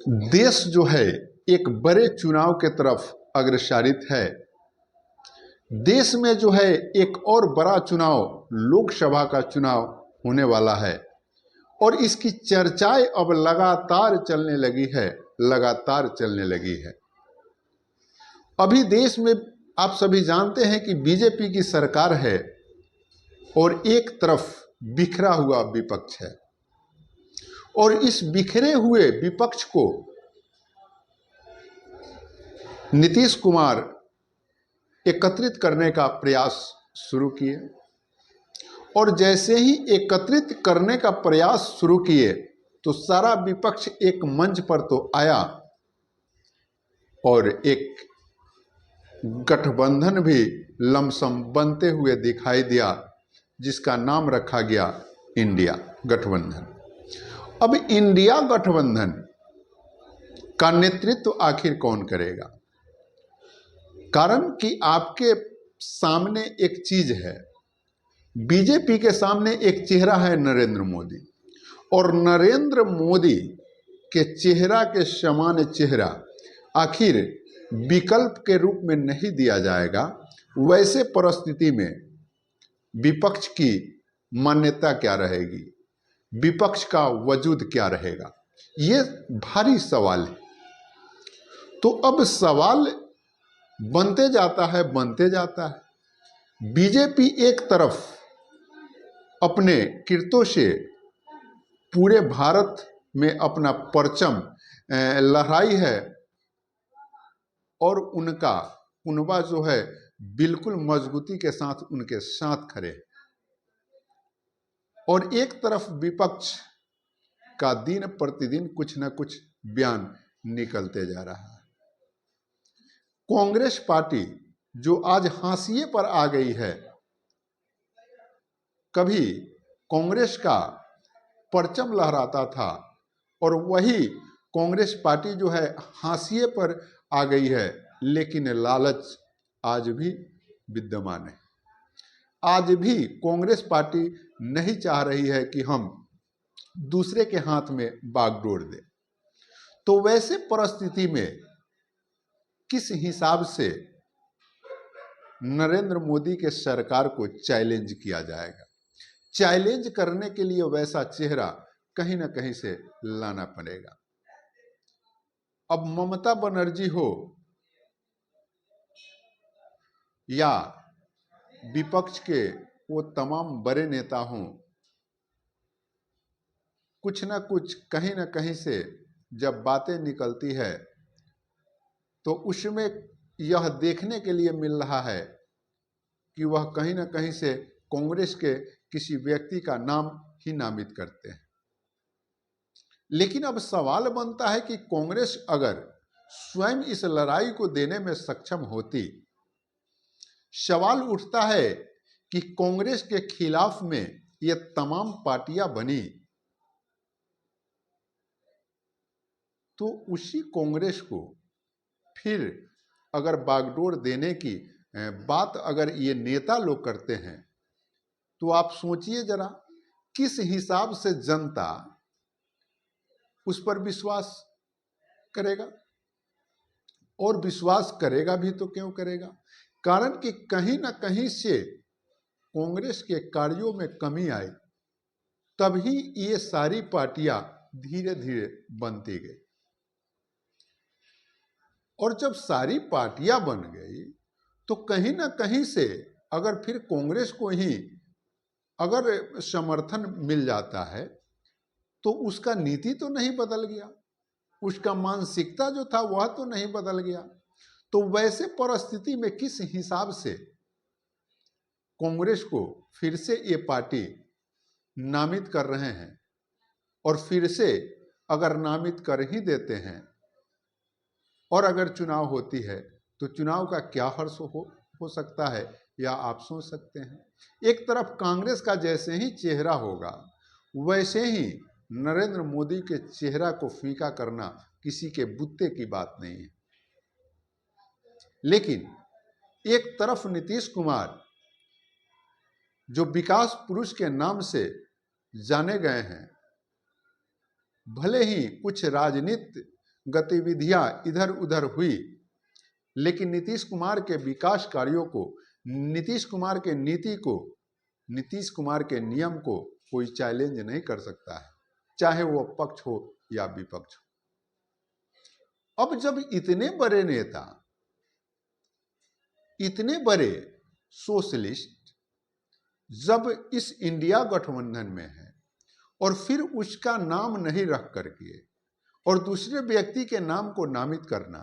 देश जो है एक बड़े चुनाव के तरफ अग्रसरित है। देश में जो है एक और बड़ा चुनाव लोकसभा का चुनाव होने वाला है और इसकी चर्चाएं अब लगातार चलने लगी है, लगातार चलने लगी है। अभी देश में आप सभी जानते हैं कि बीजेपी की सरकार है और एक तरफ बिखरा हुआ विपक्ष है और इस बिखरे हुए विपक्ष को नीतीश कुमार एकत्रित करने का प्रयास शुरू किए और जैसे ही एकत्रित करने का प्रयास शुरू किए तो सारा विपक्ष एक मंच पर तो आया और एक गठबंधन भी लमसम बनते हुए दिखाई दिया, जिसका नाम रखा गया इंडिया गठबंधन। अब इंडिया गठबंधन का नेतृत्व आखिर कौन करेगा? कारण कि आपके सामने एक चीज है, बीजेपी के सामने एक चेहरा है नरेंद्र मोदी, और नरेंद्र मोदी के चेहरा के समान चेहरा आखिर विकल्प के रूप में नहीं दिया जाएगा। वैसे परिस्थिति में विपक्ष की मान्यता क्या रहेगी, विपक्ष का वजूद क्या रहेगा, ये भारी सवाल है। तो अब सवाल बनते जाता है। बीजेपी एक तरफ अपने किरतों से पूरे भारत में अपना परचम लहराई है और उनका कुनबा जो है बिल्कुल मजबूती के साथ उनके साथ खड़े हैं, और एक तरफ विपक्ष का दिन प्रतिदिन कुछ न कुछ बयान निकलते जा रहा है। कांग्रेस पार्टी जो आज हाशिए पर आ गई है, कभी कांग्रेस का परचम लहराता था और वही कांग्रेस पार्टी जो है हाशिए पर आ गई है, लेकिन लालच आज भी विद्यमान है। आज भी कांग्रेस पार्टी नहीं चाह रही है कि हम दूसरे के हाथ में बागडोर दें। तो वैसे परिस्थिति में किस हिसाब से नरेंद्र मोदी के सरकार को चैलेंज किया जाएगा? चैलेंज करने के लिए वैसा चेहरा कहीं ना कहीं से लाना पड़ेगा। अब ममता बनर्जी हो या विपक्ष के वो तमाम बड़े नेता हों, कुछ ना कुछ कहीं ना कहीं से जब बातें निकलती है तो उसमें यह देखने के लिए मिल रहा है कि वह कहीं ना कहीं से कांग्रेस के किसी व्यक्ति का नाम ही नामित करते हैं। लेकिन अब सवाल बनता है कि कांग्रेस अगर स्वयं इस लड़ाई को देने में सक्षम होती, सवाल उठता है कि कांग्रेस के खिलाफ में ये तमाम पार्टियां बनी तो उसी कांग्रेस को फिर अगर बागडोर देने की बात अगर ये नेता लोग करते हैं तो आप सोचिए जरा किस हिसाब से जनता उस पर विश्वास करेगा। और विश्वास करेगा भी तो क्यों करेगा? कारण कि कहीं ना कहीं से कांग्रेस के कार्यों में कमी आई, तभी ये सारी पार्टियां धीरे धीरे बनती गई। और जब सारी पार्टियां बन गई तो कहीं ना कहीं से अगर फिर कांग्रेस को ही अगर समर्थन मिल जाता है तो उसका नीति तो नहीं बदल गया, उसका मानसिकता जो था वह तो नहीं बदल गया। तो वैसे परिस्थिति में किस हिसाब से कांग्रेस को फिर से ये पार्टी नामित कर रहे हैं, और फिर से अगर नामित कर ही देते हैं और अगर चुनाव होती है तो चुनाव का क्या हर्ष हो सकता है, या आप सोच सकते हैं। एक तरफ कांग्रेस का जैसे ही चेहरा होगा वैसे ही नरेंद्र मोदी के चेहरा को फीका करना किसी के बुत्ते की बात नहीं है। लेकिन एक तरफ नीतीश कुमार जो विकास पुरुष के नाम से जाने गए हैं, भले ही कुछ राजनीति गतिविधियां इधर उधर हुई, लेकिन नीतीश कुमार के विकास कार्यों को, नीतीश कुमार के नीति को, नीतीश कुमार के नियम को कोई चैलेंज नहीं कर सकता है, चाहे वो पक्ष हो या विपक्ष हो। अब जब इतने बड़े नेता, इतने बड़े सोशलिस्ट जब इस इंडिया गठबंधन में है और फिर उसका नाम नहीं रख करके और दूसरे व्यक्ति के नाम को नामित करना,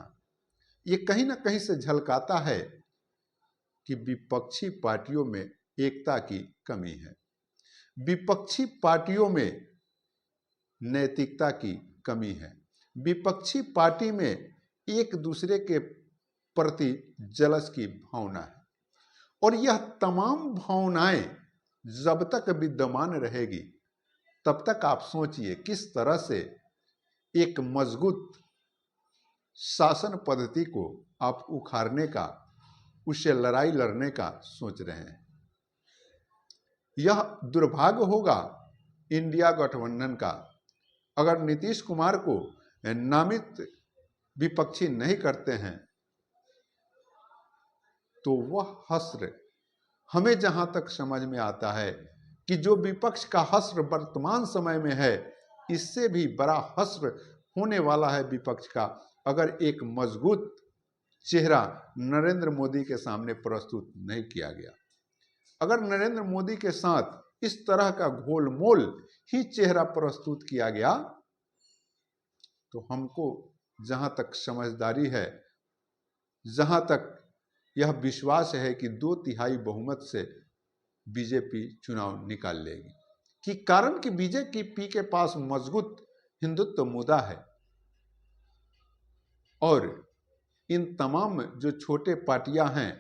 ये कहीं ना कहीं से झलकाता है कि विपक्षी पार्टियों में एकता की कमी है, विपक्षी पार्टियों में नैतिकता की कमी है, विपक्षी पार्टी में एक दूसरे के प्रति जलस की भावना है। और यह तमाम भावनाएं जब तक विद्यमान रहेगी तब तक आप सोचिए किस तरह से एक मजबूत शासन पद्धति को आप उखाड़ने का, उससे लड़ाई लड़ने का सोच रहे हैं। यह दुर्भाग्य होगा इंडिया गठबंधन का अगर नीतीश कुमार को नामित विपक्षी नहीं करते हैं, तो वह हश्र, हमें जहां तक समझ में आता है कि जो विपक्ष का हश्र वर्तमान समय में है, इससे भी बड़ा हश्र होने वाला है विपक्ष का अगर एक मजबूत चेहरा नरेंद्र मोदी के सामने प्रस्तुत नहीं किया गया। अगर नरेंद्र मोदी के साथ इस तरह का घोलमोल ही चेहरा प्रस्तुत किया गया, तो हमको जहां तक समझदारी है, जहां तक यह विश्वास है कि 2/3 बहुमत से बीजेपी चुनाव निकाल लेगी, कि कारण कि बीजेपी के पास मजबूत हिंदुत्व मुद्दा है और इन तमाम जो छोटे पार्टियां हैं,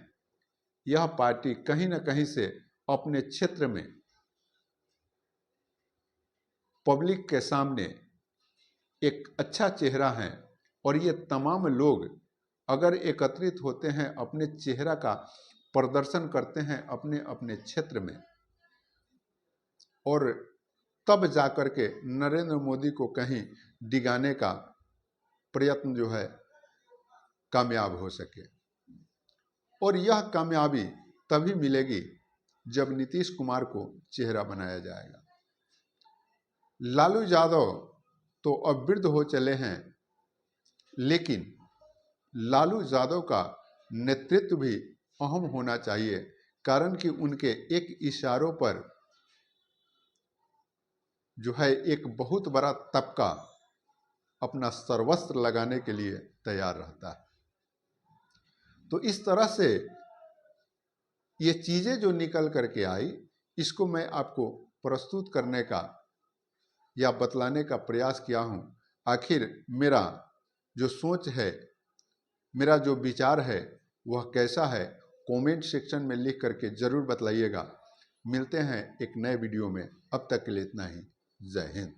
यह पार्टी कहीं ना कहीं से अपने क्षेत्र में पब्लिक के सामने एक अच्छा चेहरा है और ये तमाम लोग अगर एकत्रित होते हैं, अपने चेहरा का प्रदर्शन करते हैं अपने अपने क्षेत्र में, और तब जाकर के नरेंद्र मोदी को कहीं डिगाने का प्रयत्न जो है कामयाब हो सके। और यह कामयाबी तभी मिलेगी जब नीतीश कुमार को चेहरा बनाया जाएगा। लालू यादव तो अब वृद्ध हो चले हैं, लेकिन लालू यादव का नेतृत्व भी अहम होना चाहिए, कारण कि उनके एक इशारों पर जो है एक बहुत बड़ा तबका अपना सर्वस्व लगाने के लिए तैयार रहता है। तो इस तरह से ये चीज़ें जो निकल करके आई, इसको मैं आपको प्रस्तुत करने का या बतलाने का प्रयास किया हूँ। आखिर मेरा जो सोच है, मेरा जो विचार है, वह कैसा है, कमेंट सेक्शन में लिख करके ज़रूर बतलाइएगा। मिलते हैं एक नए वीडियो में, अब तक के लिए इतना ही। जय हिंद।